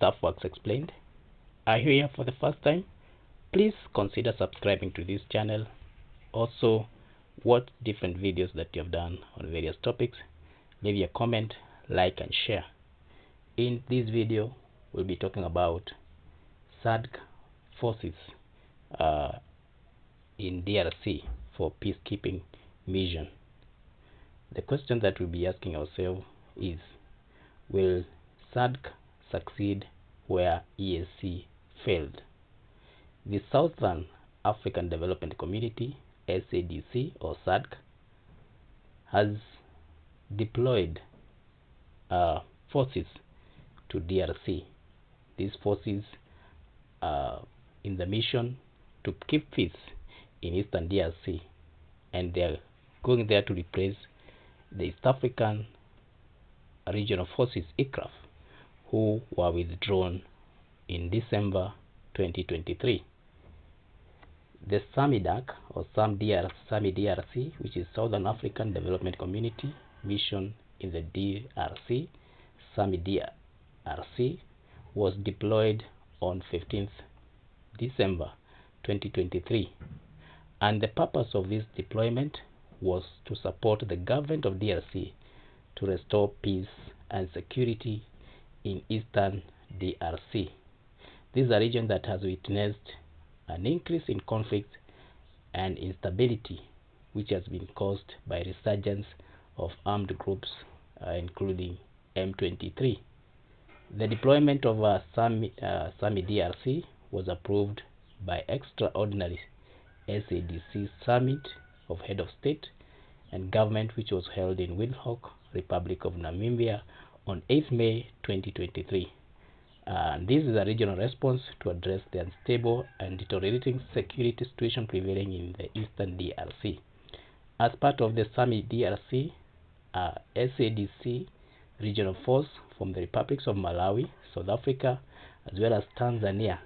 Stuff Works Explained are here for the first time, please consider subscribing to this channel. Also, watch different videos that you have done on various topics. Leave your comment, like, and share. In this video, we'll be talking about Sadc forces in DRC for peacekeeping mission. The question that we'll be asking ourselves is, will Sadc succeed where EAC failed? The Southern African Development Community, SADC or Sadc, has deployed forces to DRC. These forces are in the mission to keep peace in Eastern DRC, and they are going there to replace the East African Regional Forces (ECRAF), who were withdrawn in December 2023. The SAMIDRC or SAMIDRC, which is Southern African Development Community mission in the DRC, SAMIDRC, was deployed on 15th December 2023, and the purpose of this deployment was to support the government of DRC to restore peace and security in Eastern DRC. This is a region that has witnessed an increase in conflict and instability, which has been caused by resurgence of armed groups, including M23. The deployment of SAMIDRC was approved by extraordinary SADC summit of head of state and government, which was held in Windhoek, Republic of Namibia, on 8th May 2023. This is a regional response to address the unstable and deteriorating security situation prevailing in the Eastern DRC. As part of the SAMIDRC, SADC regional force from the republics of Malawi, South Africa, as well as Tanzania,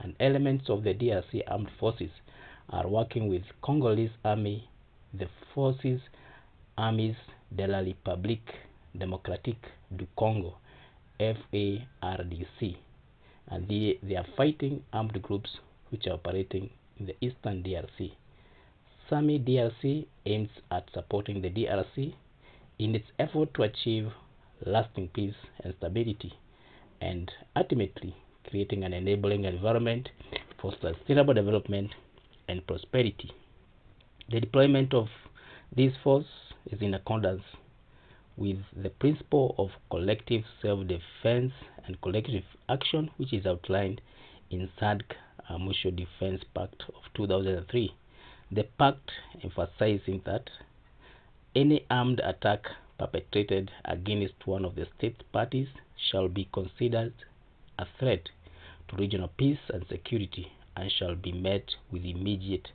and elements of the DRC armed forces are working with Congolese army, the forces Armies de la République Démocratique du Congo, FARDC, and they are fighting armed groups which are operating in the Eastern DRC. SAMIDRC aims at supporting the DRC in its effort to achieve lasting peace and stability, and ultimately creating an enabling environment for sustainable development and prosperity. The deployment of this force is in accordance with the principle of collective self-defense and collective action, which is outlined in Sadc Mutual Defense Pact of 2003. The pact emphasizing that any armed attack perpetrated against one of the state parties shall be considered a threat to regional peace and security and shall be met with immediate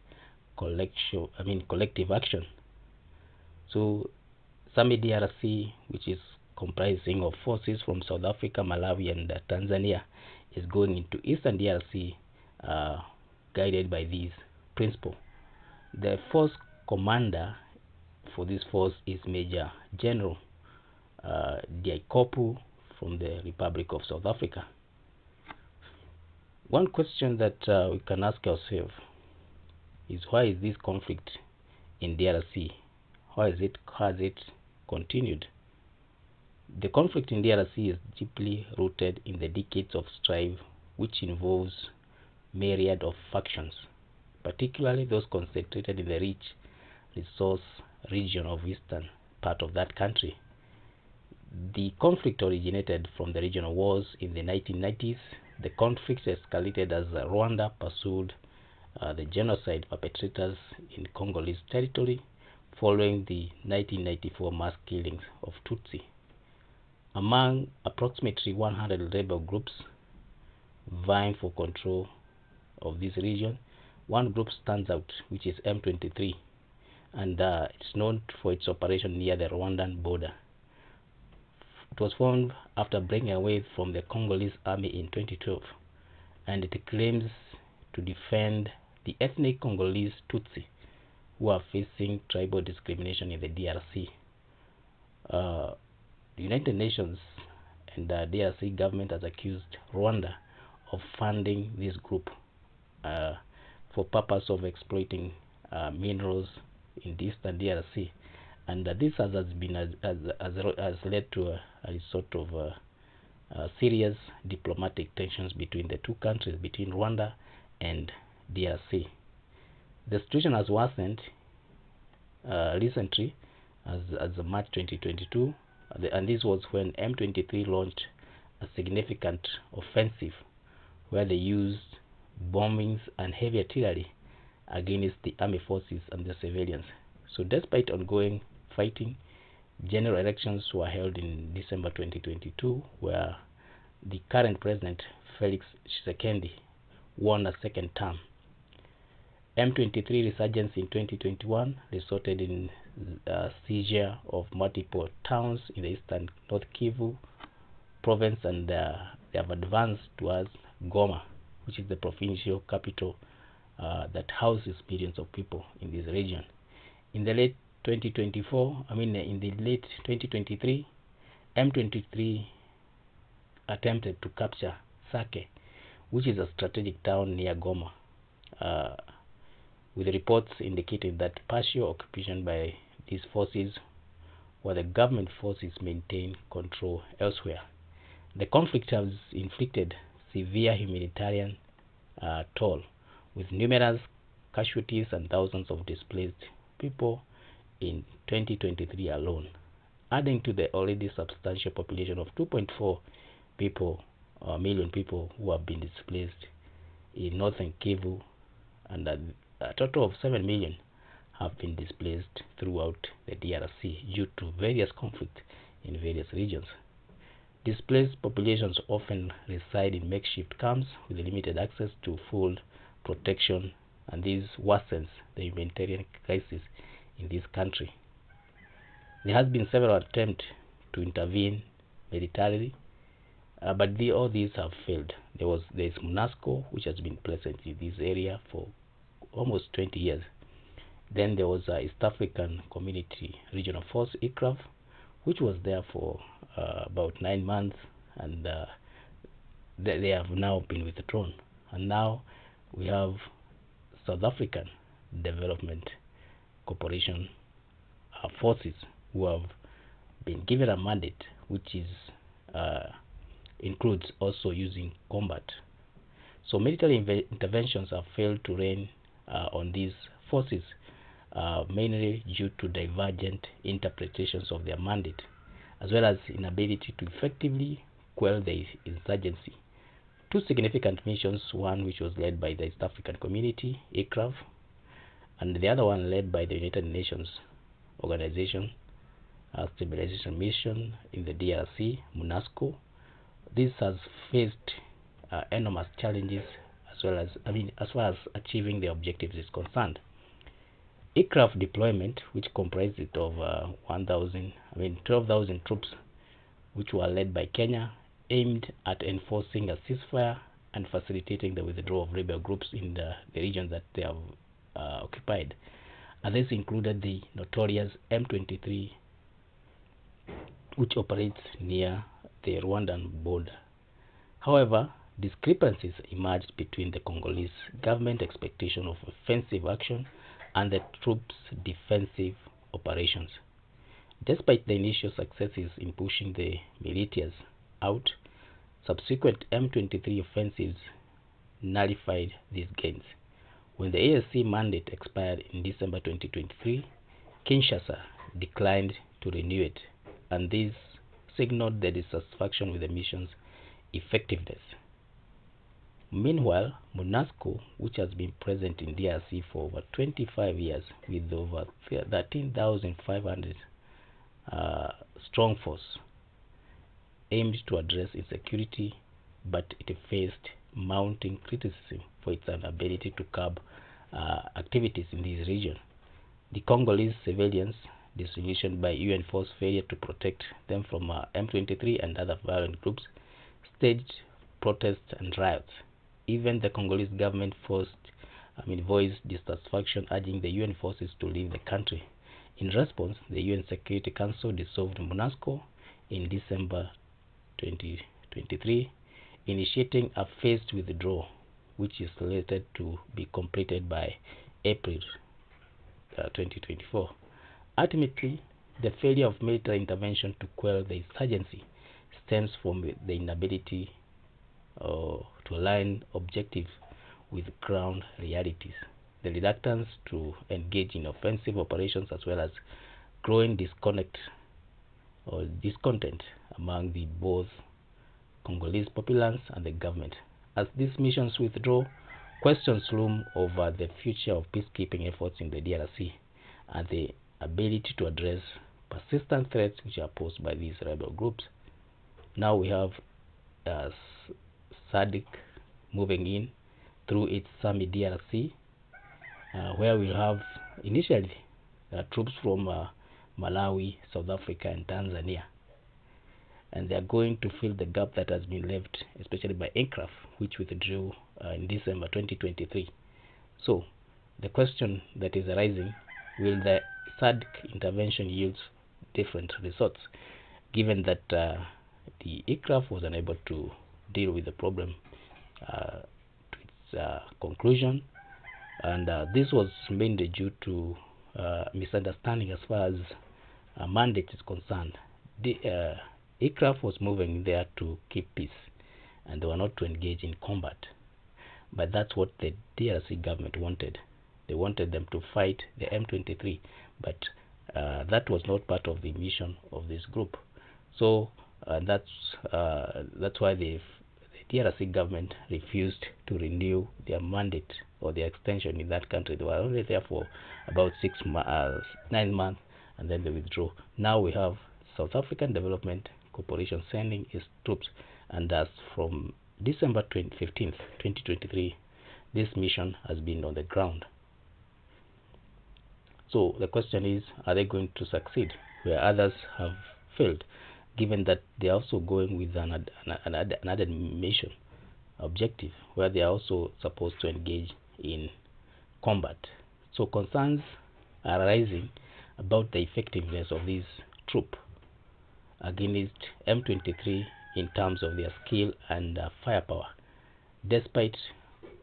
collective action. So SAMIDRC, which is comprising of forces from South Africa, Malawi, and Tanzania, is going into Eastern DRC guided by these principles. The force commander for this force is Major General Diakopu from the Republic of South Africa. One question that we can ask ourselves is, why is this conflict in DRC? Has it continued? The conflict in DRC is deeply rooted in the decades of strife, which involves myriad of factions, particularly those concentrated in the rich resource region of eastern part of that country. The conflict originated from the regional wars in the 1990s. The conflict escalated as Rwanda pursued the genocide perpetrators in Congolese territory following the 1994 mass killings of Tutsi. Among approximately 100 rebel groups vying for control of this region, one group stands out, which is M23, and it's known for its operation near the Rwandan border. It was formed after breaking away from the Congolese army in 2012, and it claims to defend the ethnic Congolese Tutsi who are facing tribal discrimination in the DRC. The United Nations and the DRC government has accused Rwanda of funding this group for purpose of exploiting minerals in the eastern DRC, and this has led to a sort of serious diplomatic tensions between the two countries, between Rwanda and DRC. The situation has worsened recently as of March 2022, and this was when M23 launched a significant offensive where they used bombings and heavy artillery against the army forces and the civilians. So despite ongoing fighting, general elections were held in December 2022, where the current president Felix Tshisekedi won a second term. M23 resurgence in 2021 resulted in seizure of multiple towns in the eastern North Kivu province, and they have advanced towards Goma, which is the provincial capital that houses millions of people in this region. In the late 2023, M23 attempted to capture Sadc, which is a strategic town near Goma, with reports indicating that partial occupation by these forces, while the government forces maintain control elsewhere. The conflict has inflicted severe humanitarian toll, with numerous casualties and thousands of displaced people in 2023 alone, adding to the already substantial population of 2.4 million people who have been displaced in northern Kivu, and a total of 7 million have been displaced throughout the DRC due to various conflicts in various regions. Displaced populations often reside in makeshift camps with limited access to full protection, and this worsens the humanitarian crisis in this country. There has been several attempts to intervene militarily, but all these have failed. There is MONUSCO, which has been present in this area for almost 20 years. Then there was East African Community Regional Force, ECRAF, which was there for about 9 months, and they have now been withdrawn. And now we have South African Development Corporation forces who have been given a mandate, which is includes also using combat. So military interventions have failed to rein on these forces, mainly due to divergent interpretations of their mandate, as well as inability to effectively quell the insurgency. Two significant missions, one which was led by the East African Community, ECRAF, and the other one led by the United Nations Organization Stabilization Mission in the DRC, MONUSCO. This has faced enormous challenges as far as achieving the objectives is concerned. ECRAF deployment, which comprised of 12,000 troops, which were led by Kenya, aimed at enforcing a ceasefire and facilitating the withdrawal of rebel groups in the regions that they have occupied. And this included the notorious M23, which operates near the Rwandan border. However, discrepancies emerged between the Congolese government expectation of offensive action and the troops' defensive operations. Despite the initial successes in pushing the militias out, subsequent M23 offensives nullified these gains. When the ASC mandate expired in December 2023, Kinshasa declined to renew it, and this signaled the dissatisfaction with the mission's effectiveness. Meanwhile, MONUSCO, which has been present in DRC for over 25 years with over 13,500 strong force, aimed to address insecurity, but it faced mounting criticism for its inability to curb activities in this region. The Congolese civilians, disillusioned by UN force failure to protect them from M23 and other violent groups, staged protests and riots. Even the Congolese government voiced dissatisfaction, urging the UN forces to leave the country. In response, the UN Security Council dissolved MONUSCO in December 2023, initiating a phased withdrawal, which is slated to be completed by April 2024. Ultimately, the failure of military intervention to quell the insurgency stems from the inability to align objectives with ground realities, the reluctance to engage in offensive operations, as well as growing discontent among the both Congolese populace and the government. As these missions withdraw, questions loom over the future of peacekeeping efforts in the DRC and the ability to address persistent threats which are posed by these rebel groups. Now we have Sadc moving in through its SAMIDRC, where we have initially troops from Malawi, South Africa, and Tanzania, and they are going to fill the gap that has been left, especially by aircraft, which withdrew in December 2023. So the question that is arising: will the Sadc intervention yield different results, given that the aircraft was unable to deal with the problem to its conclusion, and this was mainly due to misunderstanding as far as mandate is concerned. The aircraft was moving there to keep peace, and they were not to engage in combat. But that's what the DRC government wanted. They wanted them to fight the M23, but that was not part of the mission of this group. So that's why the DRC government refused to renew their mandate or their extension in that country. They were only there for about 9 months, and then they withdrew. Now we have South African Development Corporation sending its troops, and as from December 15th, 2023, this mission has been on the ground. So the question is, are they going to succeed where others have failed, given that they are also going with another mission objective where they are also supposed to engage in combat? So concerns are arising about the effectiveness of these troops against M23 in terms of their skill and firepower, despite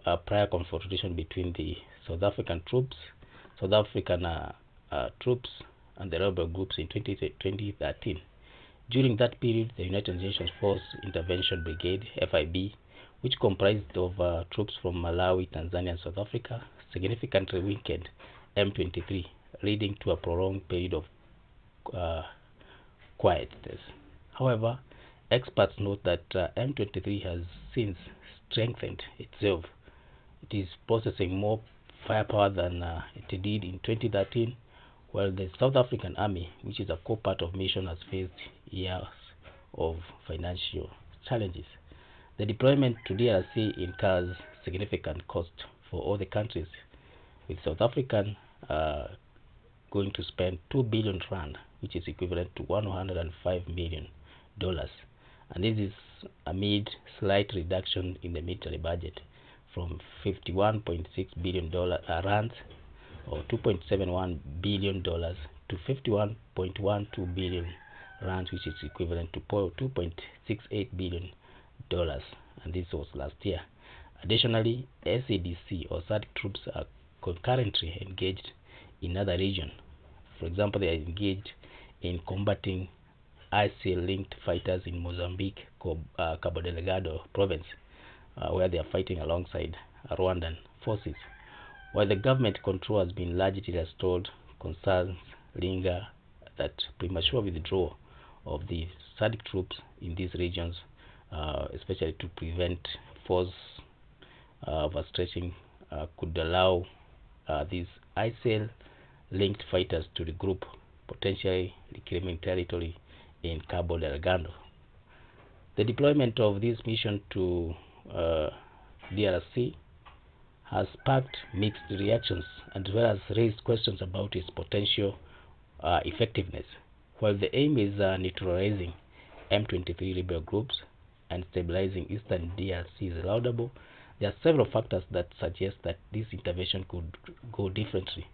a prior confrontation between the South African troops and the rebel groups in 2013. During that period, the United Nations Force Intervention Brigade (FIB), which comprised of troops from Malawi, Tanzania, and South Africa, significantly weakened M23, leading to a prolonged period of quietness. However, experts note that M23 has since strengthened itself. It is possessing more firepower than it did in 2013, while the South African Army, which is a core part of mission, has faced years of financial challenges. The deployment to DRC incurs significant cost for all the countries, with South African going to spend 2 billion rand, which is equivalent to $105 million, and this is amid slight reduction in the military budget from 51.6 billion rand or $2.71 billion to 51.12 billion rand, which is equivalent to $2.68 billion, and this was last year. Additionally, SADC or SADC troops are concurrently engaged in other regions. For example, they are engaged in combating ISIL-linked fighters in Mozambique, Cabo Delgado province, where they are fighting alongside Rwandan forces. While the government control has been largely restored, concerns linger that premature withdrawal of the SADC troops in these regions, especially to prevent force overstretching, could allow these ISIL-linked fighters to regroup, potentially reclaiming territory in Cabo Delgado. The deployment of this mission to DRC has sparked mixed reactions, as well as raised questions about its potential effectiveness. While the aim is neutralizing M23 rebel groups and stabilizing eastern DRC is laudable, there are several factors that suggest that this intervention could go differently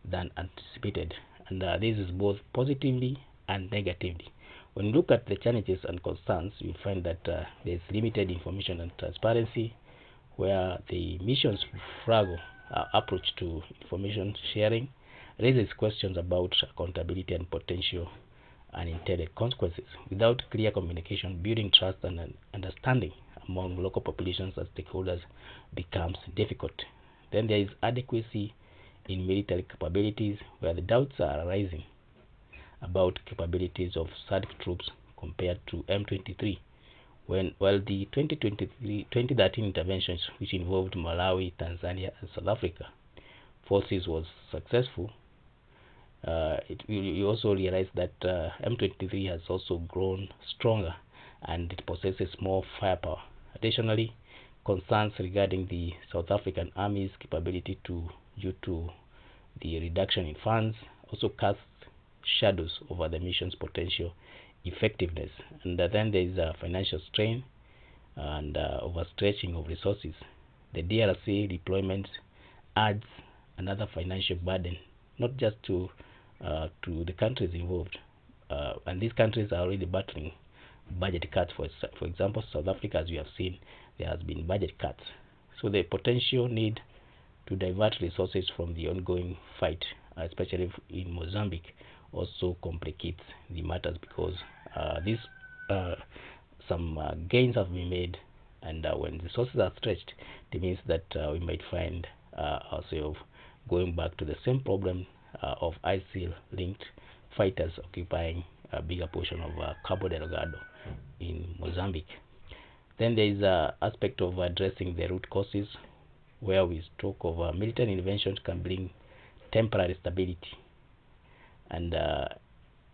than anticipated, and this is both positively and negatively. When you look at the challenges and concerns, you find that there's limited information and transparency, where the mission's frugal approach to information sharing raises questions about accountability and potential unintended consequences. Without clear communication, building trust and understanding among local populations and stakeholders becomes difficult. Then there is adequacy in military capabilities, where the doubts are arising about capabilities of Sadc troops compared to M23. While the 2013 interventions, which involved Malawi, Tanzania, and South Africa, forces was successful, you also realize that M23 has also grown stronger and it possesses more firepower. Additionally, concerns regarding the South African Army's capability due to the reduction in funds also cast shadows over the mission's potential effectiveness. And then there is a financial strain and overstretching of resources. The DRC deployment adds another financial burden, not just to the countries involved, and these countries are already battling budget cuts. For example, South Africa, as we have seen, there has been budget cuts, so the potential need to divert resources from the ongoing fight, especially in Mozambique, also complicates the matters, because some gains have been made, and when resources are stretched, it means that we might find ourselves going back to the same problem of ISIL-linked fighters occupying a bigger portion of Cabo Delgado in Mozambique. Then there is an aspect of addressing the root causes, where we talk of military interventions can bring temporary stability, and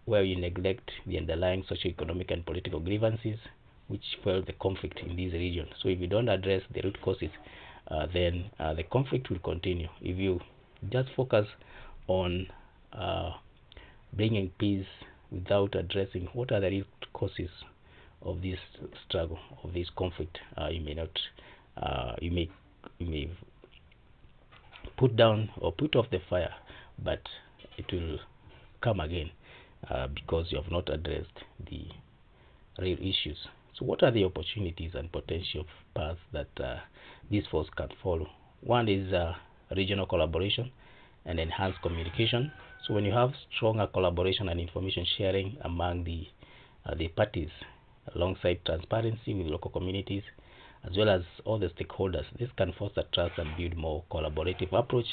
where you neglect the underlying socio-economic and political grievances which fuel the conflict in these regions. So if you don't address the root causes, then the conflict will continue. If you just focus on bringing peace without addressing what are the root causes of this struggle, of this conflict, you may put down or put off the fire, but it will come again because you have not addressed the real issues. So what are the opportunities and potential paths that this force can follow? One is regional collaboration and enhanced communication. So when you have stronger collaboration and information sharing among the parties, alongside transparency with local communities as well as all the stakeholders, this can foster trust and build more collaborative approach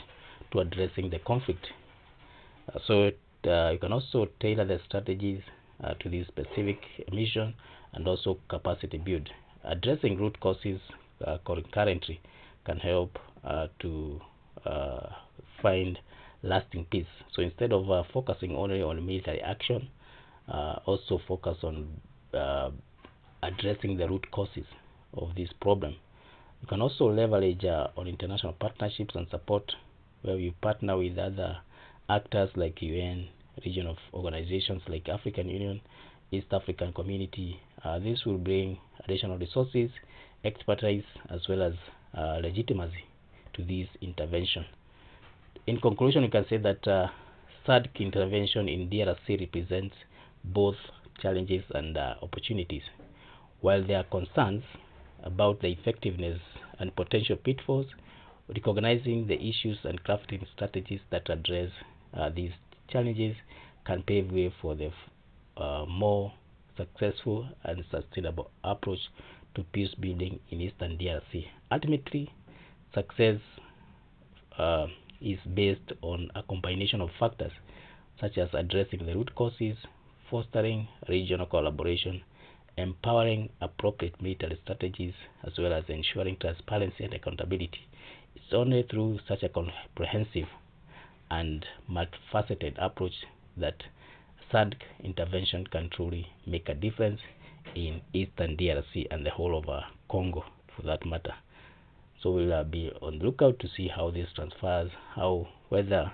to addressing the conflict. You can also tailor the strategies to this specific mission, and also capacity build. Addressing root causes concurrently can help to find lasting peace. So instead of focusing only on military action, also focus on addressing the root causes of this problem. You can also leverage on international partnerships and support, where you partner with other actors like UN, regional organizations like African Union, East African Community. This will bring additional resources, expertise, as well as legitimacy to this intervention. In conclusion, you can say that Sadc intervention in DRC represents both challenges and opportunities. While there are concerns about the effectiveness and potential pitfalls, recognizing the issues and crafting strategies that address these challenges can pave way for the more successful and sustainable approach to peace building in Eastern DRC. Ultimately, success is based on a combination of factors such as addressing the root causes, fostering regional collaboration, empowering appropriate military strategies, as well as ensuring transparency and accountability. It's only through such a comprehensive and multifaceted approach that Sadc intervention can truly make a difference in Eastern DRC and the whole of Congo, for that matter. So we'll be on the lookout to see how this transfers, whether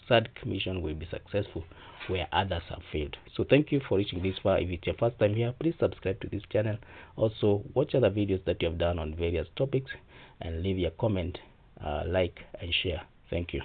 Sadc mission will be successful where others have failed. So thank you for reaching this far. If it's your first time here, please subscribe to this channel. Also, watch other videos that you have done on various topics, and leave your comment, like and share. Thank you.